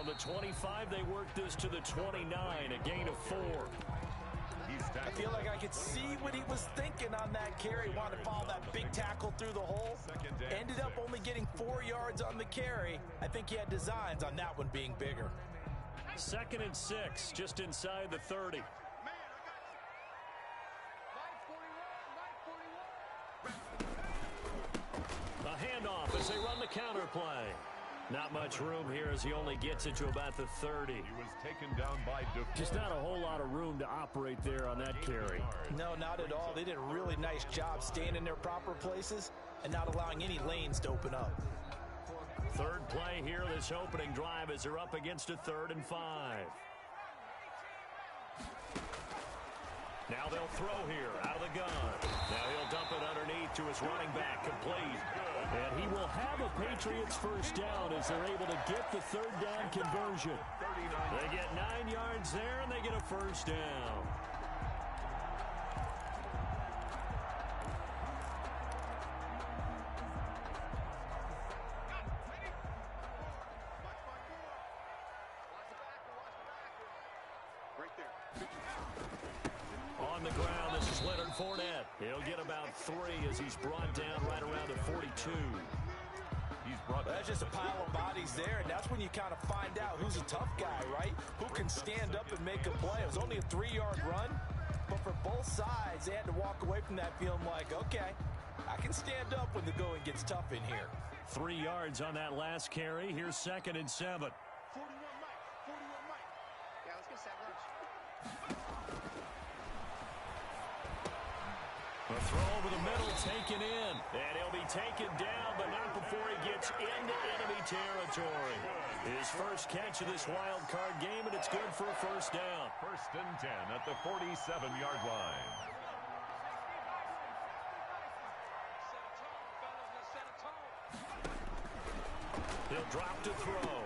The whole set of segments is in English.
From the 25, they work this to the 29, a gain of 4. I feel like I could see what he was thinking on that carry. Wanted to follow that big tackle through the hole. Ended up only getting 4 yards on the carry. I think he had designs on that one being bigger. 2nd and 6, just inside the 30. A handoff as they run the counter play. Not much room here as he only gets it to about the 30. He was taken down by just not a whole lot of room to operate there on that carry. No, not at all. They did a really nice job staying in their proper places and not allowing any lanes to open up. 3rd play here, this opening drive, as they're up against a 3rd and 5. Now they'll throw here out of the gun. Now he'll dump it underneath to his running back, complete. And he will have a Patriots first down as they're able to get the 3rd down conversion. They get 9 yards there, and they get a first down. On the ground, this is Leonard Fournette. He'll get about 3 as he's brought down right around the 42. That's just a pile of bodies there, and that's when you kind of find out who's a tough guy, right? Who can stand up and make a play. It was only a 3-yard run, but for both sides, they had to walk away from that feeling like, okay, I can stand up when the going gets tough in here. 3 yards on that last carry. Here's 2nd and 7. 41 Mike. 41 Mike. Yeah, let's get set rush. A throw over the middle, taken in. And he'll be taken down, but not before he gets into enemy territory. His first catch of this wild card game, and it's good for a first down. 1st and 10 at the 47-yard line. He'll drop to throw.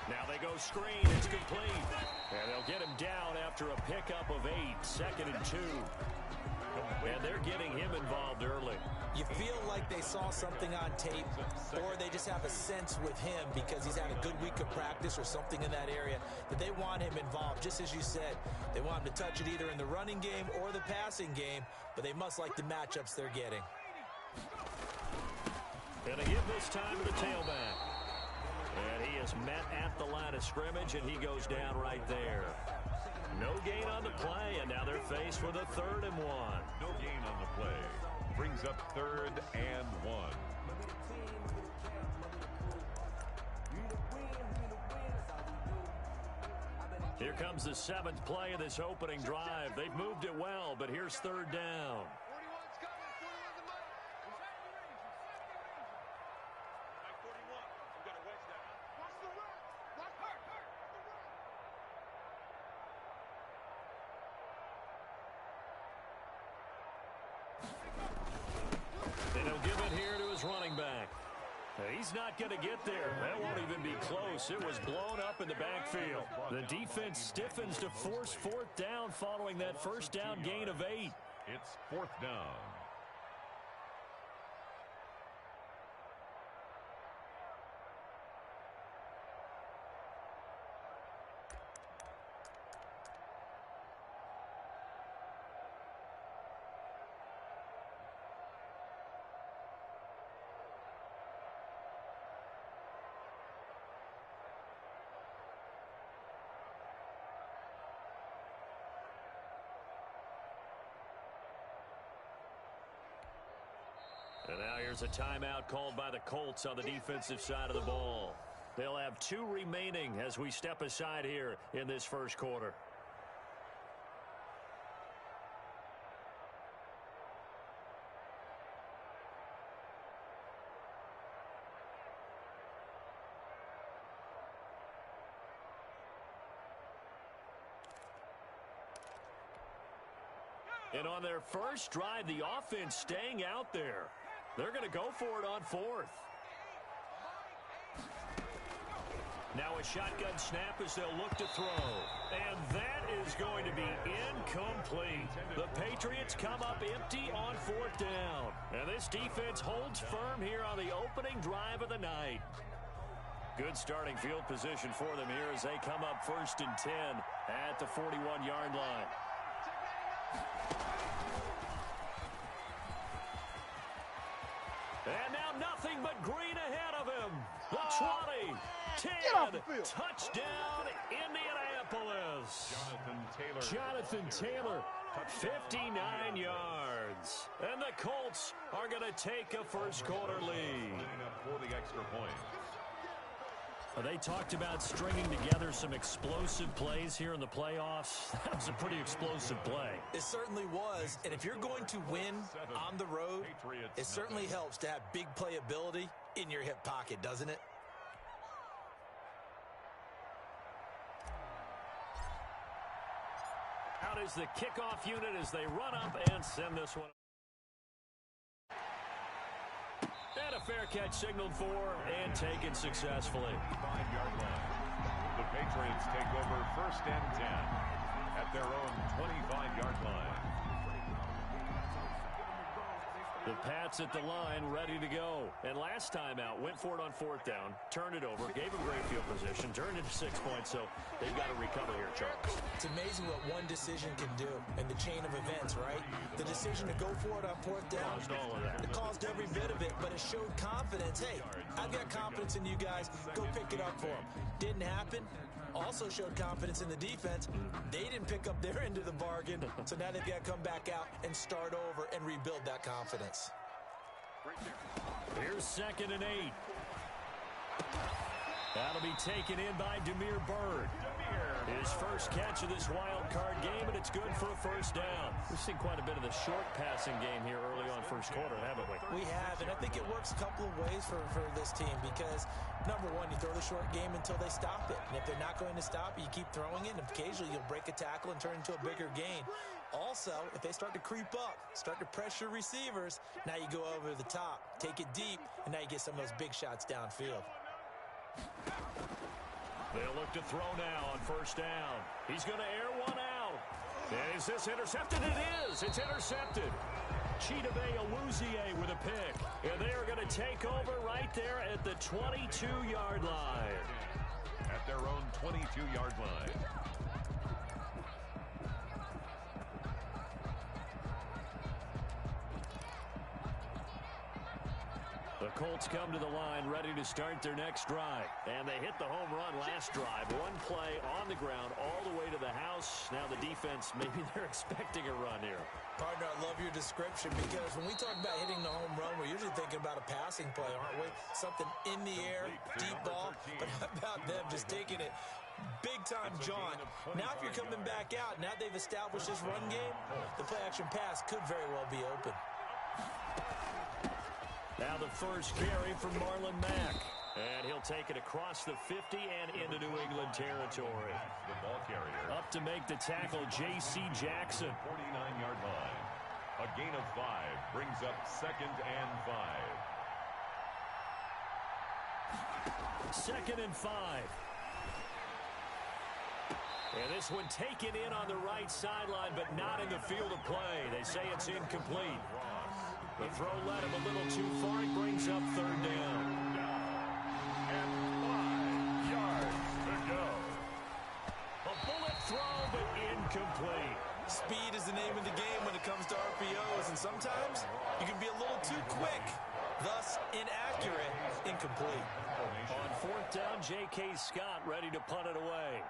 Now they go screen. It's complete. And they'll get him down after a pickup of 8. 2nd and 2. And they're getting him involved early. You feel like they saw something on tape, or they just have a sense with him because he's had a good week of practice or something in that area that they want him involved. Just as you said, they want him to touch it either in the running game or the passing game, but they must like the matchups they're getting. And a give this time to the tailback. And he is met at the line of scrimmage, and he goes down right there. No gain on the play, and now they're faced with a 3rd and 1. No gain on the play. Brings up 3rd and 1. Here comes the 7th play of this opening drive. They've moved it well, but here's 3rd down. And he'll give it here to his running back. He's not going to get there. That won't even be close. It was blown up in the backfield. The defense stiffens to force 4th down following that first down gain of 8. It's 4th down. And now here's a timeout called by the Colts on the defensive side of the ball. They'll have 2 remaining as we step aside here in this first quarter. And on their first drive, the offense staying out there. They're going to go for it on 4th. Now a shotgun snap as they'll look to throw. And that is going to be incomplete. The Patriots come up empty on 4th down. And this defense holds firm here on the opening drive of the night. Good starting field position for them here as they come up 1st and 10 at the 41-yard line. And now nothing but green ahead of him. The 20, 10, touchdown Indianapolis. Jonathan Taylor, 59 yards. And the Colts are going to take a first-quarter lead. For the extra point. They talked about stringing together some explosive plays here in the playoffs. That was a pretty explosive play. It certainly was. And if you're going to win on the road, it certainly helps to have big playability in your hip pocket, doesn't it? Out is the kickoff unit as they run up and send this one. And a fair catch signaled for and taken successfully. 5-yard line. The Patriots take over 1st and 10 at their own 25-yard line. The Pats at the line, ready to go. And last time out, went for it on 4th down, turned it over, gave them great field position, turned it to 6 points, so they've got to recover here, Charles. It's amazing what one decision can do in the chain of events, right? The decision to go for it on 4th down. Caused all of that. It caused every bit of it, but it showed confidence. Hey, I've got confidence in you guys. Go pick it up for them. Didn't happen. Also showed confidence in the defense. They didn't pick up their end of the bargain, so now they've got to come back out and start over and rebuild that confidence. Here's 2nd and 8. That'll be taken in by Demir Bird. His first catch of this wild card game, and it's good for a 1st down. We've seen quite a bit of the short passing game here early on 1st quarter, haven't we? We have, and I think it works a couple of ways for this team because, number one, you throw the short game until they stop it. And if they're not going to stop it, you keep throwing it, and occasionally you'll break a tackle and turn it into a bigger gain. Also, if they start to creep up, start to pressure receivers, now you go over the top, take it deep, and now you get some of those big shots downfield. They'll look to throw now on 1st down. He's going to air one out. And is this intercepted? It is. It's intercepted. Chidobe Awuzie with a pick. And they are going to take over right there at the 22-yard line. At their own 22-yard line. The Colts come to the line ready to start their next drive. And they hit the home run last drive. One play on the ground all the way to the house. Now the defense, maybe they're expecting a run here. Partner, I love your description because when we talk about hitting the home run, we're usually thinking about a passing play, aren't we? Something in the air, deep ball. But how about them just taking it big-time jaunt? Now if you're coming back out, now they've established this run game, the play-action pass could very well be open. Now the first carry from Marlon Mack. And he'll take it across the 50 and into New England territory. The ball carrier. Up to make the tackle, J.C. Jackson. 49-yard line. A gain of 5 brings up 2nd and 5. 2nd and 5. And this one taken in on the right sideline, but not in the field of play. They say it's incomplete. The throw led him a little too far. He brings up 3rd down. And 5 yards to go. A bullet throw, but incomplete. Speed is the name of the game when it comes to RPOs, and sometimes you can be a little too quick, thus inaccurate, incomplete. On 4th down, J.K. Scott ready to punt it away.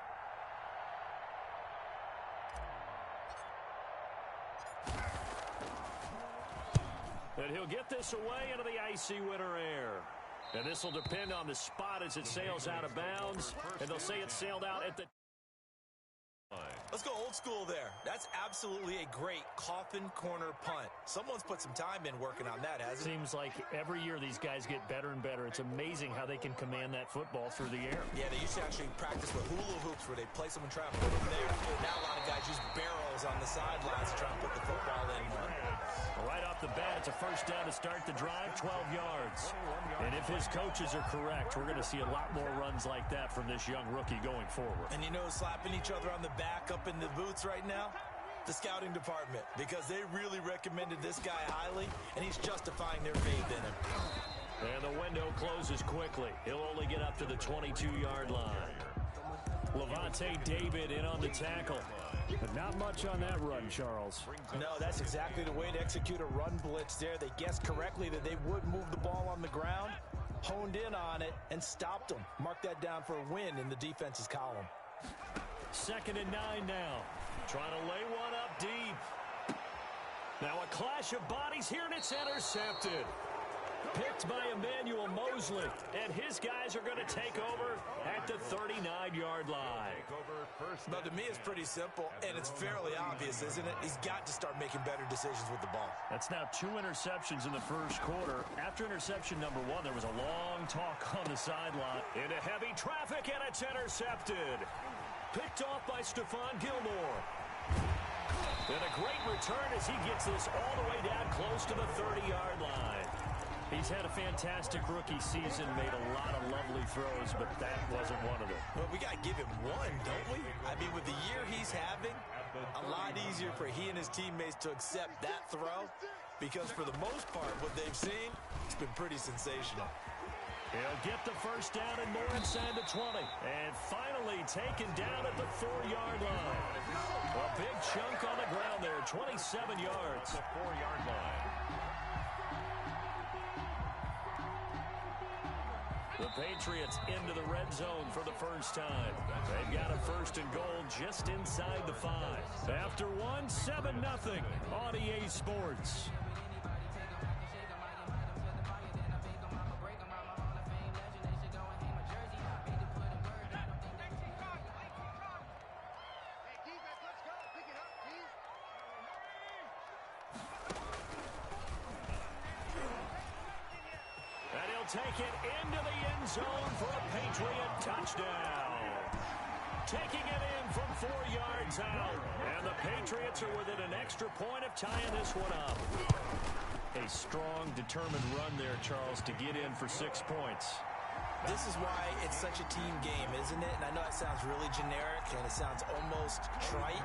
And he'll get this away into the icy winter air. And this will depend on the spot as it sails out of bounds. And they'll say it sailed out at the... Let's go old school there. That's absolutely a great coffin corner punt. Someone's put some time in working on that, hasn't it? Seems like every year these guys get better and better. It's amazing how they can command that football through the air. Yeah, they used to actually practice with hula hoops where they place them and try to put them there. Now a lot of guys use barrels on the sidelines to try and put the football in. Right off the bat, it's a first down to start the drive, 12 yards. And if his coaches are correct, we're going to see a lot more runs like that from this young rookie going forward. And you know, slapping each other on the back up in the booths right now? The scouting department, because they really recommended this guy highly, and he's justifying their faith in him. And the window closes quickly. He'll only get up to the 22-yard line. Levante David in on the tackle. But not much on that run, Charles. No, that's exactly the way to execute a run blitz there. They guessed correctly that they would move the ball on the ground, honed in on it, and stopped them. Mark that down for a win in the defense's column. 2nd and 9 now. Trying to lay one up deep. Now a clash of bodies here, and it's intercepted. Picked by Emmanuel Mosley, and his guys are going to take over at the 39-yard line. Now, to me, it's pretty simple, and it's fairly obvious, isn't it? He's got to start making better decisions with the ball. That's now 2 interceptions in the first quarter. After interception number 1, there was a long talk on the sideline. Into heavy traffic, and it's intercepted. Picked off by Stephon Gilmore. And a great return as he gets this all the way down close to the 30-yard line. He's had a fantastic rookie season, made a lot of lovely throws, but that wasn't one of them. Well, we got to give him one, don't we? I mean, with the year he's having, a lot easier for he and his teammates to accept that throw, because for the most part, what they've seen, it's been pretty sensational. He'll get the first down and more inside the 20. And finally taken down at the 4-yard line. A big chunk on the ground there, 27 yards. The 4-yard line. The Patriots into the red zone for the first time. They've got a 1st and goal just inside the 5. After 1, 7-0 on EA Sports. Take it into the end zone for a Patriot touchdown. Taking it in from 4 yards out. And the Patriots are within an extra point of tying this one up. A strong, determined run there, Charles, to get in for 6 points. This is why it's such a team game, isn't it? And I know it sounds really generic and it sounds almost trite,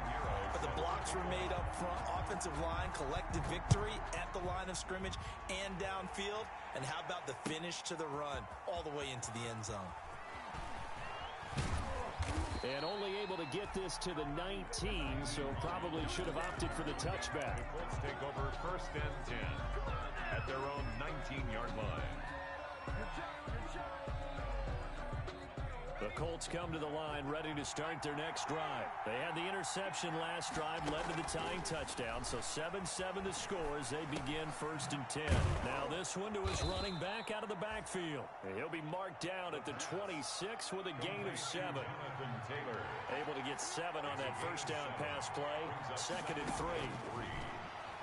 but the blocks were made up front, offensive line, collected victory at the line of scrimmage and downfield. And how about the finish to the run all the way into the end zone? And only able to get this to the 19, so probably should have opted for the touchback. The Colts take over 1st and 10 at their own 19-yard line. The Colts come to the line ready to start their next drive. They had the interception last drive, led to the tying touchdown, so 7-7 the score as they begin 1st and 10. Now this one to his running back out of the backfield. He'll be marked down at the 26 with a gain of 7. Able to get 7 on that first down pass play. 2nd and 3.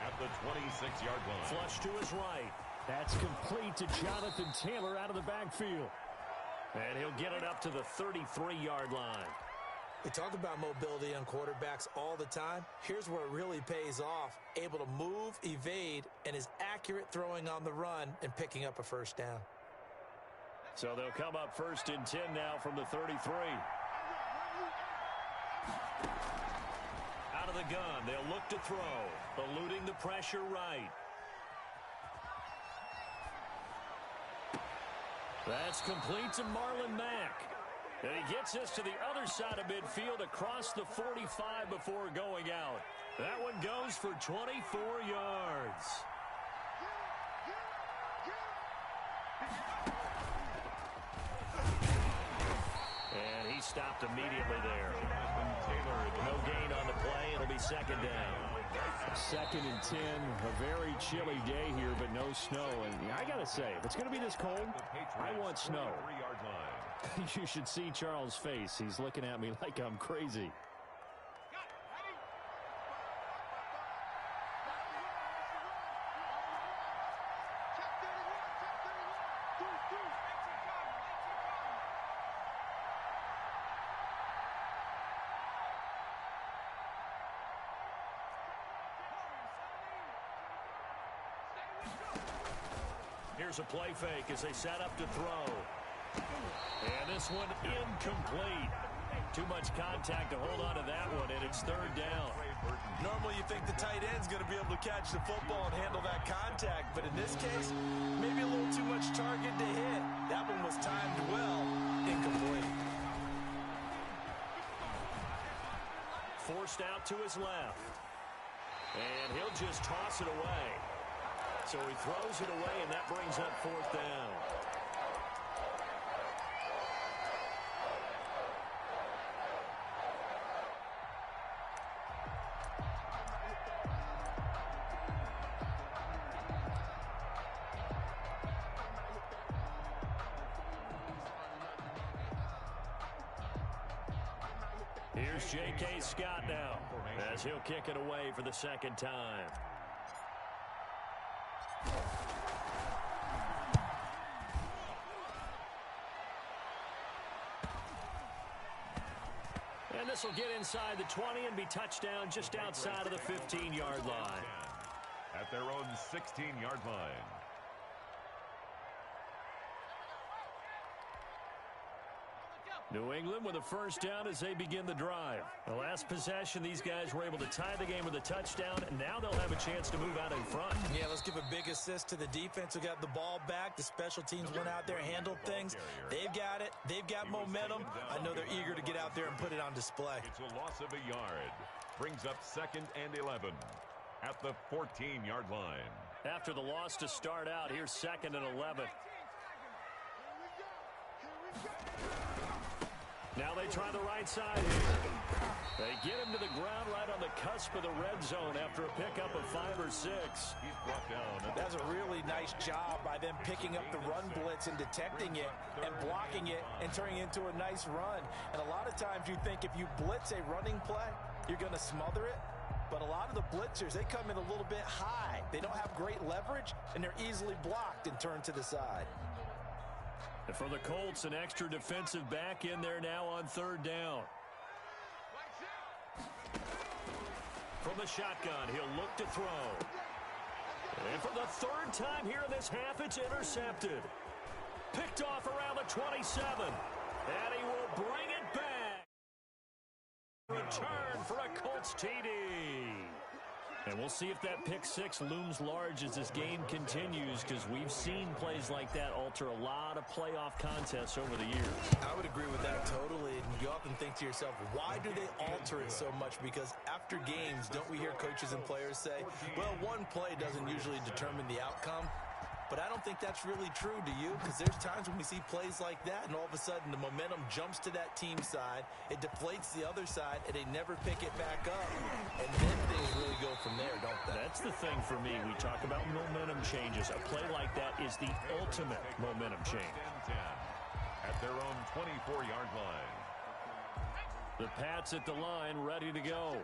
At the 26-yard line. Flush to his right. That's complete to Jonathan Taylor out of the backfield. And he'll get it up to the 33-yard line. We talk about mobility on quarterbacks all the time. Here's where it really pays off. Able to move, evade, and is accurate throwing on the run and picking up a first down. So they'll come up 1st and 10 now from the 33. Out of the gun, they'll look to throw. Eluding the pressure right. That's complete to Marlon Mack. And he gets us to the other side of midfield across the 45 before going out. That one goes for 24 yards. And he stopped immediately there. No gain on the play. It'll be 2nd down. 2nd and 10, a very chilly day here, but no snow. And I got to say, if it's going to be this cold, I want snow. You should see Charles' face. He's looking at me like I'm crazy. Here's a play fake as they set up to throw. And this one incomplete. Too much contact to hold on to that one, and it's third down. Normally you think the tight end's going to be able to catch the football and handle that contact, but in this case, maybe a little too much target to hit. That one was timed well, incomplete. Forced out to his left. And he'll just toss it away. So he throws it away, and that brings up fourth down. Here's J.K. Scott now, as he'll kick it away for the second time. And this will get inside the 20 and be touchdown just outside of the 15-yard line. At their own 16-yard line. New England with a first down as they begin the drive. The last possession, these guys were able to tie the game with a touchdown, and now they'll have a chance to move out in front. Yeah, let's give a big assist to the defense who got the ball back. The special teams went out there, handled things. They've got it. They've got momentum. I know they're eager to get out there and put it on display. It's a loss of a yard. Brings up 2nd and 11 at the 14-yard line. After the loss to start out, here's 2nd and 11. Now they try the right side here. They get him to the ground right on the cusp of the red zone after a pickup of 5 or 6. He's brought down. That's a really nice job by them picking up the run blitz and detecting it and blocking it and turning it into a nice run. And a lot of times you think if you blitz a running play, you're going to smother it. But a lot of the blitzers, they come in a little bit high. They don't have great leverage, and they're easily blocked and turned to the side. And for the Colts, an extra defensive back in there now on third down. From the shotgun, he'll look to throw. And for the third time here in this half, it's intercepted. Picked off around the 27. And he will bring it back. Return for a Colts TD. And we'll see if that pick six looms large as this game continues, because we've seen plays like that alter a lot of playoff contests over the years. I would agree with that totally. And you often think to yourself, why do they alter it so much? Because after games, don't we hear coaches and players say, well, one play doesn't usually determine the outcome. But I don't think that's really true, do you? Because there's times when we see plays like that, and all of a sudden the momentum jumps to that team side, it deflates the other side, and they never pick it back up. And then things really go from there, don't they? That's the thing for me. We talk about momentum changes. A play like that is the ultimate momentum change. 10 at their own 24-yard line. The Pats at the line, ready to go.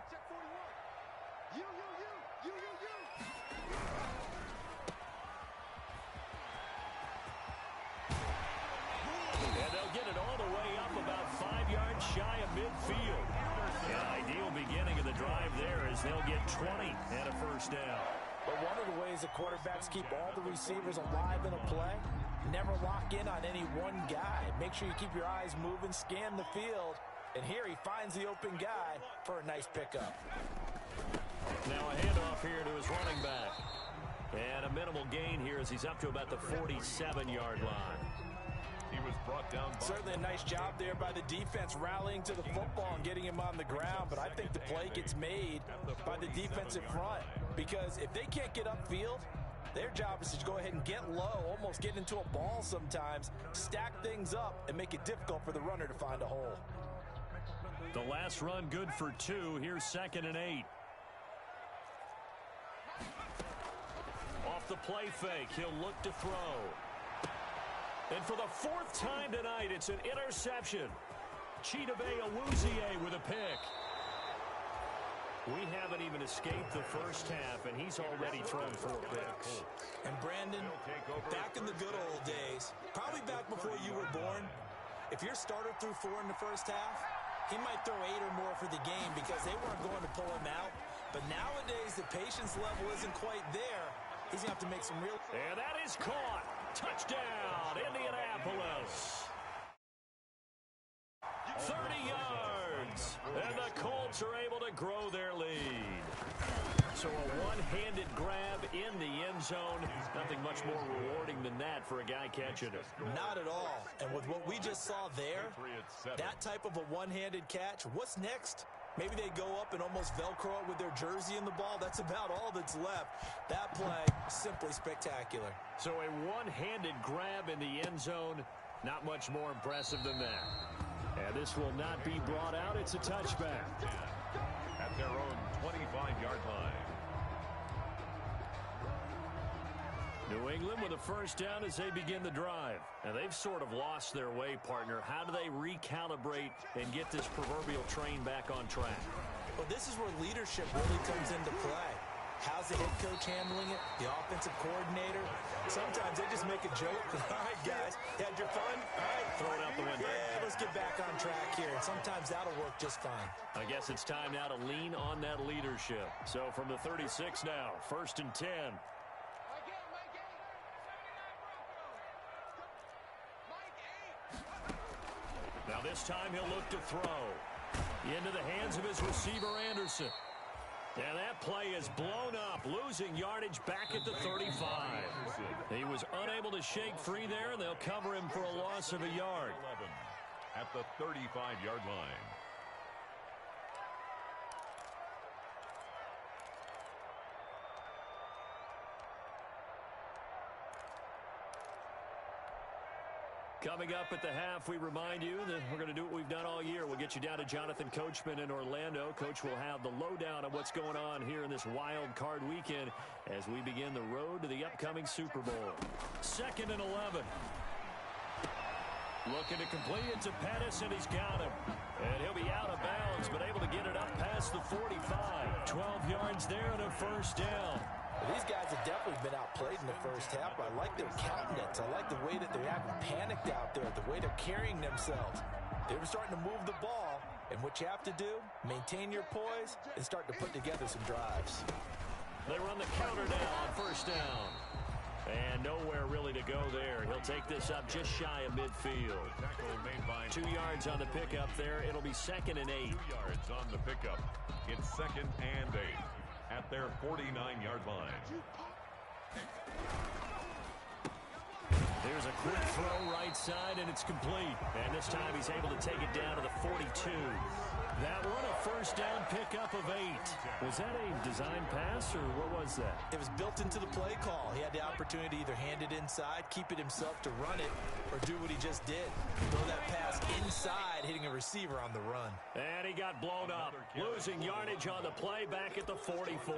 And they'll get it all the way up about 5 yards shy of midfield. An ideal beginning of the drive there as they'll get 20 and a first down. But one of the ways the quarterbacks keep all the receivers alive in a play, never lock in on any one guy. Make sure you keep your eyes moving, scan the field. And here he finds the open guy for a nice pickup. Now a handoff here to his running back. And a minimal gain here as he's up to about the 47-yard line. He was brought down. Certainly a nice job there by the defense rallying to the football and getting him on the ground. But I think the play gets made by the defensive front. Because if they can't get upfield, their job is to go ahead and get low, almost get into a ball sometimes, stack things up, and make it difficult for the runner to find a hole. The last run good for 2. Here's 2nd and 8. Off the play fake, he'll look to throw. And for the 4th time tonight, it's an interception. Chidobe Awuzie with a pick. We haven't even escaped the first half, and he's already thrown 4 picks. And Brandon, back in the good old days, probably back before you were born, if your starter threw 4 in the first half, he might throw 8 or more for the game because they weren't going to pull him out. But nowadays, the patience level isn't quite there. He's going to have to make some real... And that is caught. Touchdown, Indianapolis. 30 yards. points. And the Colts are able to grow their lead. So a one-handed grab in the end zone. Nothing much more rewarding than that for a guy catching it. Not at all. And with what we just saw there, that type of a one-handed catch, what's next? Maybe they go up and almost Velcro it with their jersey in the ball. That's about all that's left. That play, simply spectacular. So a one-handed grab in the end zone, not much more impressive than that. And this will not be brought out. It's a touchback. At their own 25-yard line. New England with a first down as they begin the drive. And they've sort of lost their way, partner. How do they recalibrate and get this proverbial train back on track? Well, this is where leadership really comes into play. How's the head coach handling it? The offensive coordinator? Sometimes they just make a joke. All right, guys, you had your fun? All right. Throw it out the window. Yeah, let's get back on track here. And sometimes that'll work just fine. I guess it's time now to lean on that leadership. So from the 36 now, 1st and 10. Now this time he'll look to throw. Into the hands of his receiver, Anderson. And that play is blown up, losing yardage back at the 35. He was unable to shake free there, and they'll cover him for a loss of a yard. At the 35-yard line. Coming up at the half, we remind you that we're going to do what we've done all year. We'll get you down to Jonathan Coachman in Orlando. Coach will have the lowdown on what's going on here in this wild card weekend as we begin the road to the upcoming Super Bowl. 2nd and 11. Looking to complete it to Pettis, and he's got him. And he'll be out of bounds, but able to get it up past the 45. 12 yards there and a first down. These guys have definitely been outplayed in the first half. I like their countenance. I like the way that they're acting panicked out there, the way they're carrying themselves. They were starting to move the ball, and what you have to do, maintain your poise and start to put together some drives. They run the counter now on first down. And nowhere really to go there. He'll take this up just shy of midfield. 2 yards on the pickup there. It'll be 2nd and 8. 2 yards on the pickup. It's 2nd and 8. At their 49-yard line. There's a quick throw right side, and it's complete. And this time he's able to take it down to the 42. That one a first down pickup of 8. Was that a design pass, or what was that? It was built into the play call. He had the opportunity to either hand it inside, keep it himself to run it, or do what he just did. Throw that pass inside, hitting a receiver on the run. And he got blown up, losing yardage on the play back at the 44.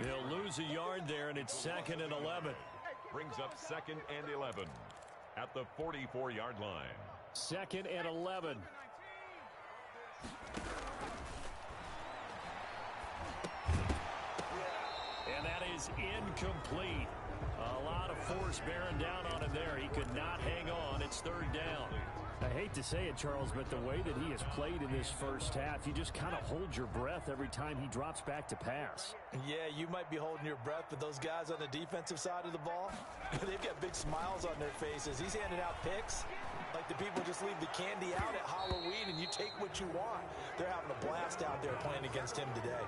He'll lose a yard there, and it's 2nd and 11. Brings up 2nd and 11 at the 44-yard line. 2nd and 11. And that is incomplete. A lot of force bearing down on him there. He could not hang on. It's 3rd down. I hate to say it, Charles, but the way that he has played in this first half, you just kind of hold your breath every time he drops back to pass. Yeah, you might be holding your breath, but those guys on the defensive side of the ball, they've got big smiles on their faces. He's handing out picks like the people just leave the candy out at Halloween and you take what you want. They're having a blast out there playing against him today.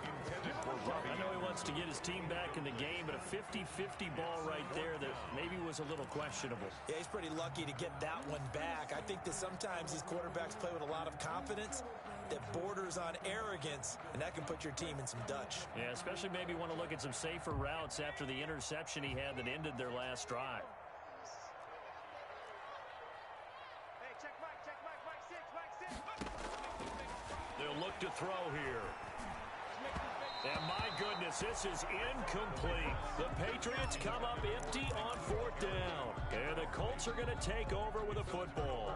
I know he wants to get his team back in the game, but a 50-50 ball right there that maybe was a little questionable. Yeah, he's pretty lucky to get that one back. I think that sometimes these quarterbacks play with a lot of confidence that borders on arrogance, and that can put your team in some Dutch. Yeah, especially maybe want to look at some safer routes after the interception he had that ended their last drive. Hey, check Mike 6. They'll look to throw here. And my goodness, this is incomplete. The Patriots come up empty on 4th down. And the Colts are going to take over with a football.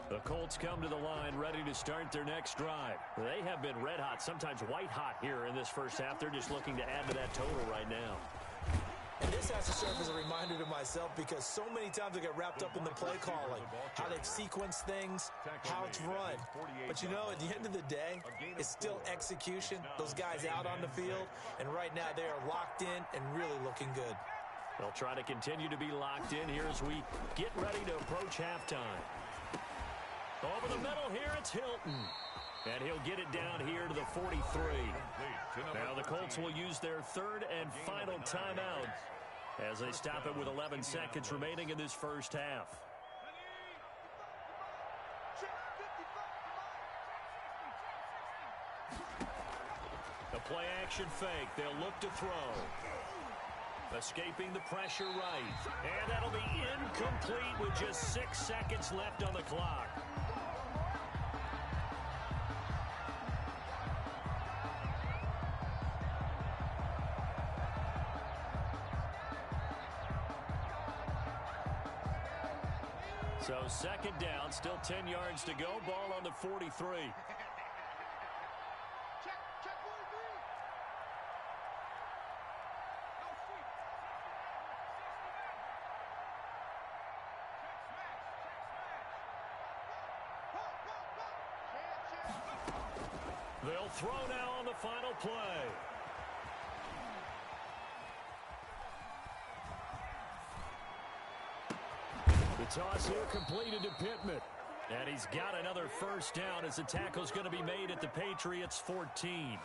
The Colts come to the line ready to start their next drive. They have been red hot, sometimes white hot here in this first half. They're just looking to add to that total right now. And this has to serve as a reminder to myself because so many times I get wrapped up in the play calling, how they sequence things, how it's run. But you know, at the end of the day, it's still execution. Those guys out on the field, and right now they are locked in and really looking good. They'll try to continue to be locked in here as we get ready to approach halftime. Over the middle here, it's Hilton. And he'll get it down here to the 43. Now the Colts will use their third and final timeout as they stop it with 11 seconds remaining in this first half. The play action fake. They'll look to throw. Escaping the pressure right. And that'll be incomplete with just 6 seconds left on the clock. So second down, still 10 yards to go. Ball on the 43. They'll throw now on the final play. The toss here completed to Pittman. And he's got another first down as the tackle's going to be made at the Patriots' 14.